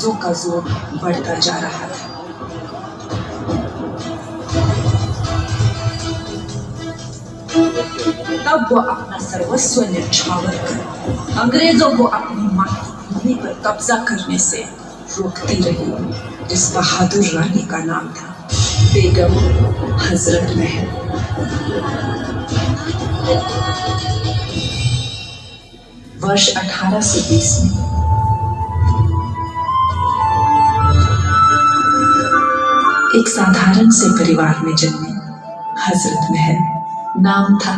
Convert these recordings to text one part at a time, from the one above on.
लफ्जों का जोर बढ़ता जा रहा था। तब वो अपना सर्वस्व न्यौछावर कर अंग्रेजों को अपनी मातृभूमि पर कब्जा करने से रोकती रही। इस बहादुर रानी का नाम था बेगम हजरत महल। वर्ष 1820 में एक साधारण से परिवार में जन्मी हजरत महल। नाम था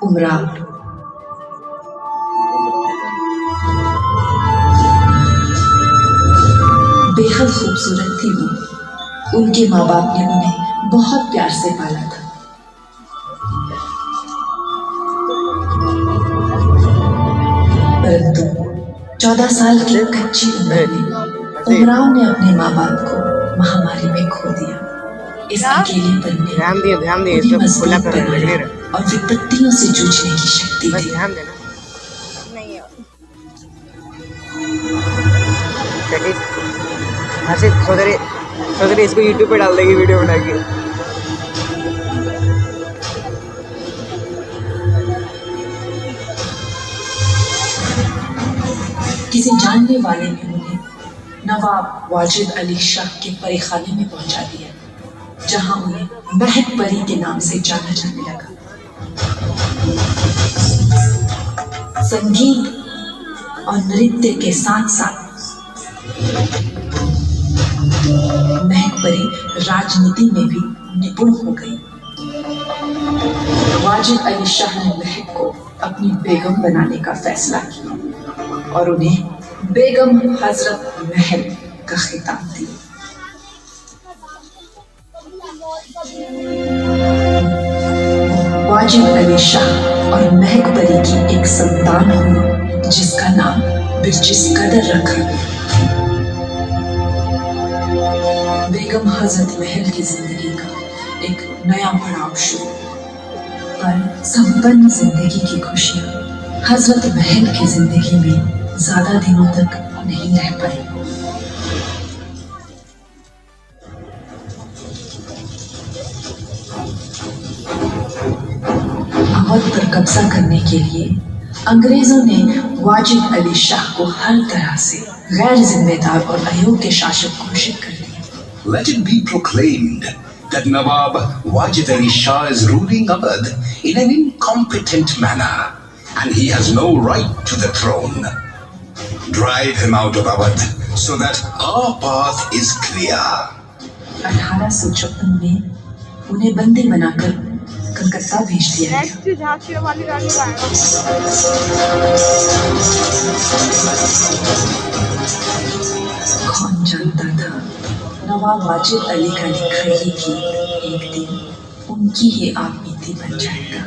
उमराव। बेहद खूबसूरत थी वो। उनके माँ बाप ने उन्हें बहुत प्यार से पाला था। परंतु 14 साल की कच्ची उम्र में उमराव ने अपने माँ बाप को महामारी में खो दिया। इस अकेलेपन में उन्हें मजबूत बनने और विपत्तियों से जूझने की शक्ति दी। सोच इसको YouTube पे डाल देगी वीडियो बना के। किसी जानने वाले ने उन्हें नवाब वाजिद अली शाह के परीखाने में पहुंचा दिया, जहां उन्हें महक परी के नाम से जाना जाने लगा। संगीत और नृत्य के साथ साथ महक परी राजनीति में भी निपुण हो गई। वाजिद अली शाह ने महक को अपनी बेगम बनाने का फैसला किया और उन्हें बेगम हजरत महल का खिताब दिया। वाजिद अली शाह और महक परी की एक संतान हुई, जिसका नाम बिरजिस कदर रखा गया। बेगम हजरत महल की जिंदगी का एक नया पड़ाव शुरू। पर संपन्न जिंदगी की खुशियां हजरत महल की जिंदगी में ज्यादा दिनों तक नहीं रह पाई। अवध पर कब्जा करने के लिए अंग्रेजों ने वाजिद अली शाह को हर तरह से गैर जिम्मेदार और अयोग्य शासक घोषित कर दिया। Let it be proclaimed that Nawab Wajid Ali Shah is ruling Awadh in an incompetent manner, and he has no right to the throne. Drive him out of Awadh so that our path is clear. 1856 में उन्हें बंदी बनाकर कलकत्ता भेज दिया गया। कौन जानता था नवाब वाजिद अली का लिखा ये गीत एक दिन उनकी ही आपबीती बन जाएगा।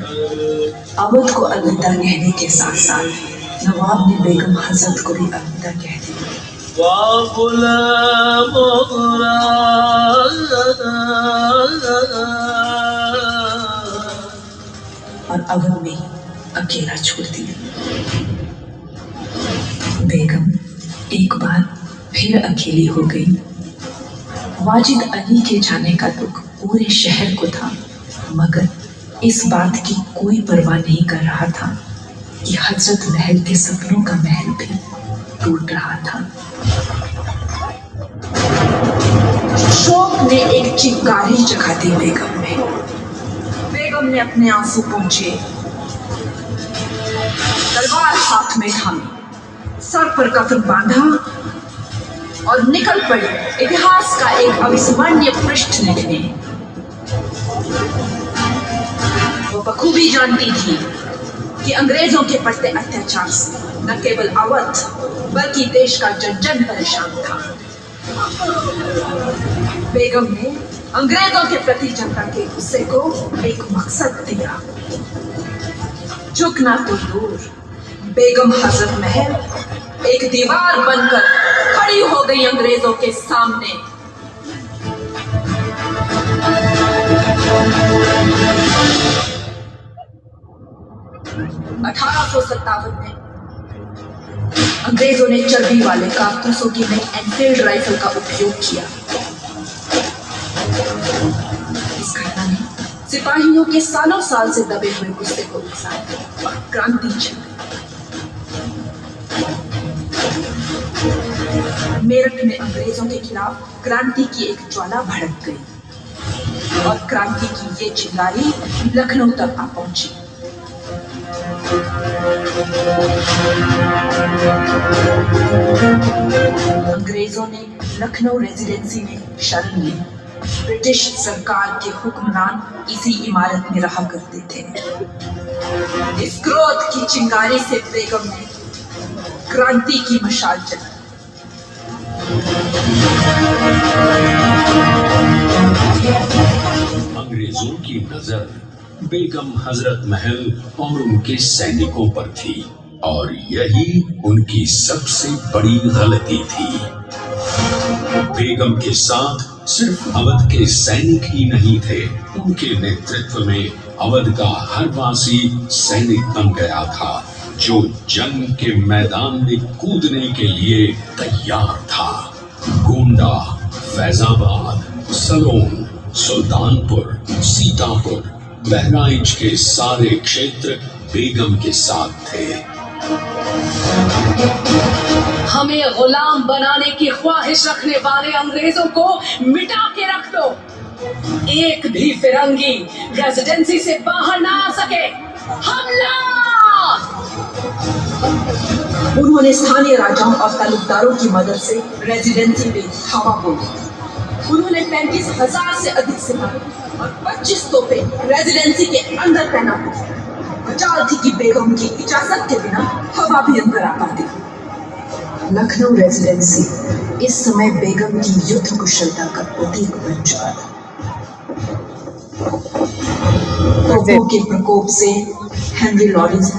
अवध को अलविदा कहने के साथ साथ नवाब ने बेगम हजरत को भी अलविदा कह दिया। और अवध में अकेला छोड़ दिया। बेगम एक बार फिर अकेली हो गई। वाजिद अली के जाने का दुख पूरे शहर को था, मगर इस बात की कोई परवाह नहीं कर रहा था कि हजरत महल के सपनों का महल भी टूट रहा था। शोक ने एक चिंगारी जगा दी बेगम में। बेगम ने अपने आंसू पोंछे, तलवार हाथ में थामी, सर पर कफन बांधा और निकल पड़ी इतिहास का एक अविस्मरणीय पृष्ठ लिखने। वो बखूबी जानती थी कि अंग्रेजों के बढ़ते अत्याचार से न केवल अवध बल्कि देश का जन जन परेशान था। बेगम ने अंग्रेजों के प्रति जनता के गुस्से को एक मकसद दिया। झुकना तो दूर, बेगम हजरत महल एक दीवार बनकर खड़ी हो गई अंग्रेजों के सामने। 1857 में अंग्रेजों ने चर्बी वाले कारतूसों की नई एनफील्ड राइफल का उपयोग किया। इस घटना ने सिपाहियों के सालों साल से दबे हुए गुस्से को उकसाया और क्रांति छिड़ गई। मेरठ में अंग्रेजों के खिलाफ क्रांति की एक ज्वाला भड़क गई और क्रांति की ये चिंगारी लखनऊ तक आ पहुंची। अंग्रेजों ने लखनऊ रेजिडेंसी में शरण ली। ब्रिटिश सरकार के हुक्मरान इसी इमारत में रहा करते थे। इस क्रोध की चिंगारी से बेगम ने क्रांति की मशाल जलाई। अंग्रेजों की नजर बेगम हजरत महल और उनके सैनिकों पर थी और यही उनकी सबसे बड़ी गलती थी। बेगम के साथ सिर्फ अवध के सैनिक ही नहीं थे, उनके नेतृत्व में अवध का हर वासी सैनिक बन गया था जो जंग के मैदान में कूदने के लिए तैयार था। गोंडा, फैजाबाद, सलोन, सुल्तानपुर, सीतापुर, बहराइच के सारे क्षेत्र बेगम के साथ थे। हमें गुलाम बनाने की ख्वाहिश रखने वाले अंग्रेजों को मिटा के रख दो। एक भी फिरंगी रेजिडेंसी से बाहर ना आ सके। हमला! उन्होंने स्थानीय राजाओं और तालुकदारों की मदद से रेजिडेंसी पे धावा बोला। उन्होंने 35,000 से अधिक सिपाही और 25 तोपें रेजिडेंसी के अंदर तैनात की। मजाल थी कि बेगम की इजाजत के बिना हवा भी अंदर आ पाती। लखनऊ रेजिडेंसी इस समय बेगम की युद्ध कुशलता का प्रतीक बन चुका था। तोपों के प्रकोप से हेनरी लॉरेंस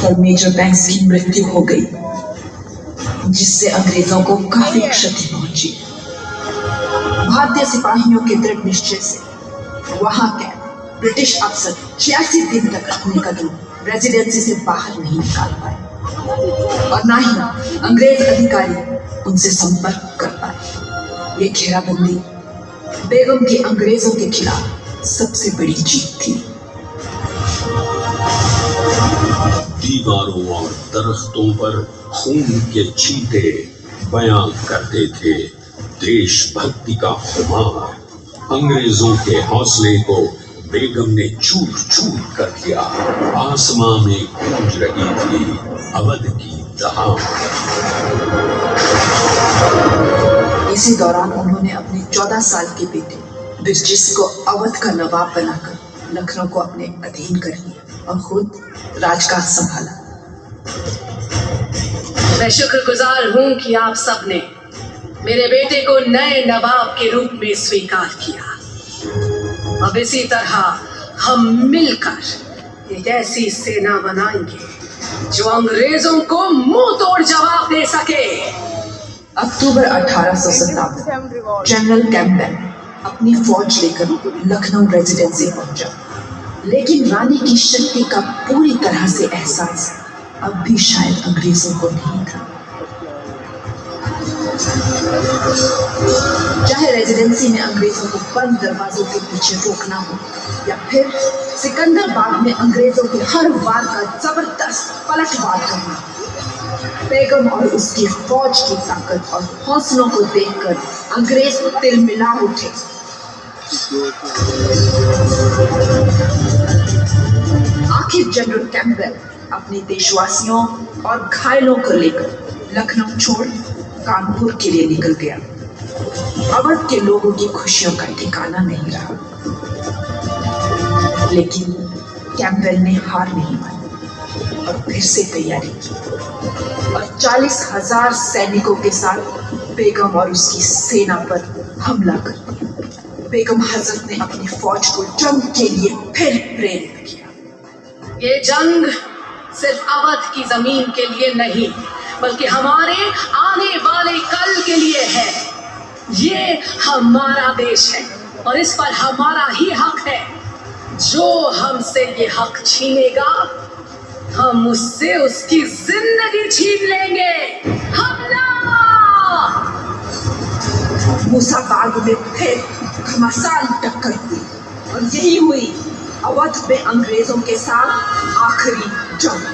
और मेजर बैंक्स की मृत्यु हो गई, जिससे अंग्रेजों को काफी क्षति पहुंची। भारतीय सिपाहियों के दृढ़ निश्चय से वहां के ब्रिटिश अफसर 86 दिन तक अपने कदम रेजिडेंसी से बाहर नहीं निकाल पाए और ना ही अंग्रेज अधिकारी उनसे संपर्क कर पाए। ये घेराबंदी बेगम की अंग्रेजों के खिलाफ सबसे बड़ी जीत थी। दीवारों और दरख्तों पर खून के छींटे बयां करते थे देशभक्ति का खुमार। अंग्रेजों के हौसले को बेगम ने चूर चूर कर दिया। आसमां में गूंज रही थी अवध की दहाड़। इसी दौरान उन्होंने अपने 14 साल के बेटे बिरजिस को अवध का नवाब बनाकर लखनऊ को अपने अधीन कर लिया और खुद राजकाज संभाला। मैं शुक्रगुजार हूं कि आप सबने मेरे बेटे को नए नवाब के रूप में स्वीकार किया। अब इसी तरह हम मिलकर एक ऐसी सेना बनाएंगे जो अंग्रेजों को मुंह तोड़ जवाब दे सके। अक्टूबर 1857 जनरल कैम्पबेल अपनी फौज लेकर लखनऊ रेजिडेंसी पहुंचा, लेकिन रानी की शक्ति का पूरी तरह से एहसास अब भी शायद अंग्रेजों को नहीं था। चाहे रेजिडेंसी में अंग्रेजों को बंद दरवाजों के पीछे रोकना हो या फिर सिकंदराबाद में अंग्रेजों के हर वार का जबरदस्त पलटवार करना, बेगम और उसकी फौज की ताकत और हौसलों को देखकर अंग्रेज तिलमिला उठे। आखिर जनरल कैम्पबेल अपने देशवासियों और घायलों को लेकर लखनऊ छोड़ कानपुर के लिए निकल गया। अवध के लोगों की खुशियों का ठिकाना नहीं रहा, लेकिन कैम्पबेल ने हार नहीं मानी और फिर से तैयारी की और 40,000 सैनिकों के साथ बेगम और उसकी सेना पर हमला कर दिया। बेगम हजरत ने अपनी फौज को जंग के लिए फिर प्रेरित किया। ये जंग सिर्फ अवध की जमीन के लिए नहीं, बल्कि हमारे आने वाले कल के लिए है। ये हमारा देश है और इस पर हमारा ही हक है। जो हमसे ये हक छीनेगा हम उससे उसकी जिंदगी छीन लेंगे। हमला! मूसा बाग में फिर घमासान टक्कर हुई और यही हुई अवध में अंग्रेजों के साथ आखिरी जंग।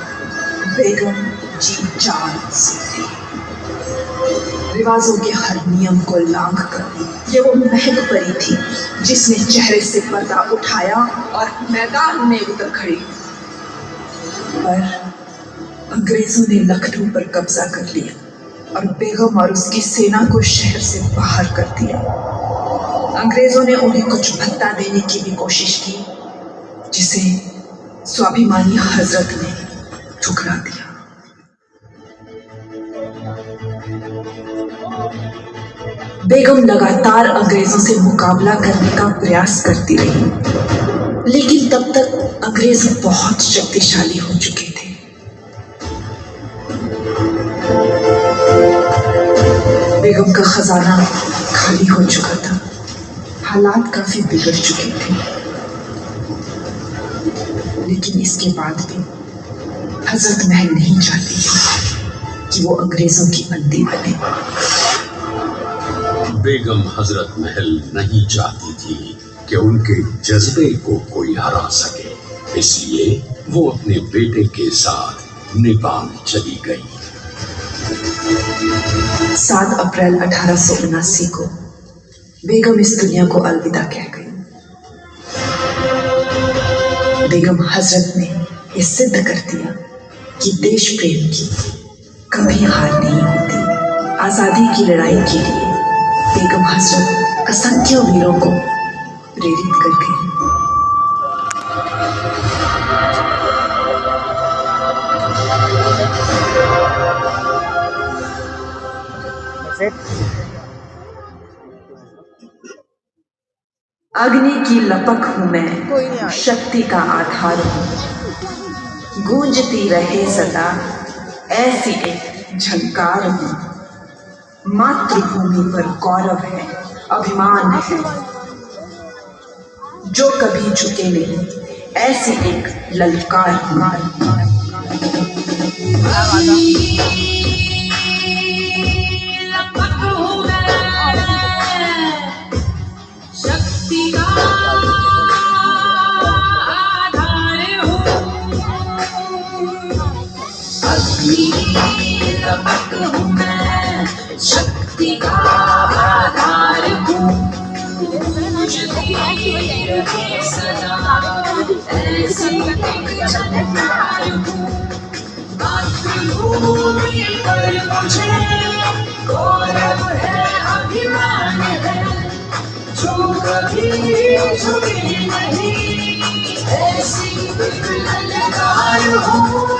बेगम जीत जान सकती। रिवाजों के हर नियम को लांघ कर ये वो महक परी थी जिसने चेहरे से पर्दा उठाया और मैदान में उतर खड़ी। पर अंग्रेजों ने लखनऊ पर कब्जा कर लिया और बेगम और उसकी सेना को शहर से बाहर कर दिया। अंग्रेजों ने उन्हें कुछ भत्ता देने की भी कोशिश की, जिसे स्वाभिमानी हजरत ने ठुकरा दिया। बेगम लगातार अंग्रेजों से मुकाबला करने का प्रयास करती रही, लेकिन तब तक अंग्रेज बहुत शक्तिशाली हो चुके थे। बेगम का खजाना खाली हो चुका था, हालात काफी बिगड़ चुके थे, लेकिन इसके बाद भी हजरत महल नहीं चाहती थी कि वो अंग्रेजों की बंदी बने। बेगम हजरत महल नहीं चाहती थी कि उनके जज्बे को कोई हरा सके, इसलिए वो अपने बेटे के साथ नेपाल चली गई। 7 अप्रैल 1879 को बेगम इस दुनिया को अलविदा कह गई। बेगम हजरत ने यह सिद्ध कर दिया कि देश प्रेम की कभी हार नहीं होती। आजादी की लड़ाई के लिए बेगम हजरत असंख्य वीरों को प्रेरित कर गई। अग्नि की लपक हूं मैं, शक्ति का आधार हूं, गूंजती रहे सदा ऐसी एक झंकार हूं। मातृभूमि पर गौरव है, अभिमान है, जो कभी झुके नहीं, ऐसी एक ललकार हूं। शक्ति का आधार हूँ, अग्नि लपक हूँ मैं, शक्ति का आधार हूँ, मुझे सदा ऐसी एक झंकार हूँ। मातृभूमि पर मुझे गौरव है, अभिमान है, जो कभी झुकी नहीं, ऐसी एक ललकार हूँ।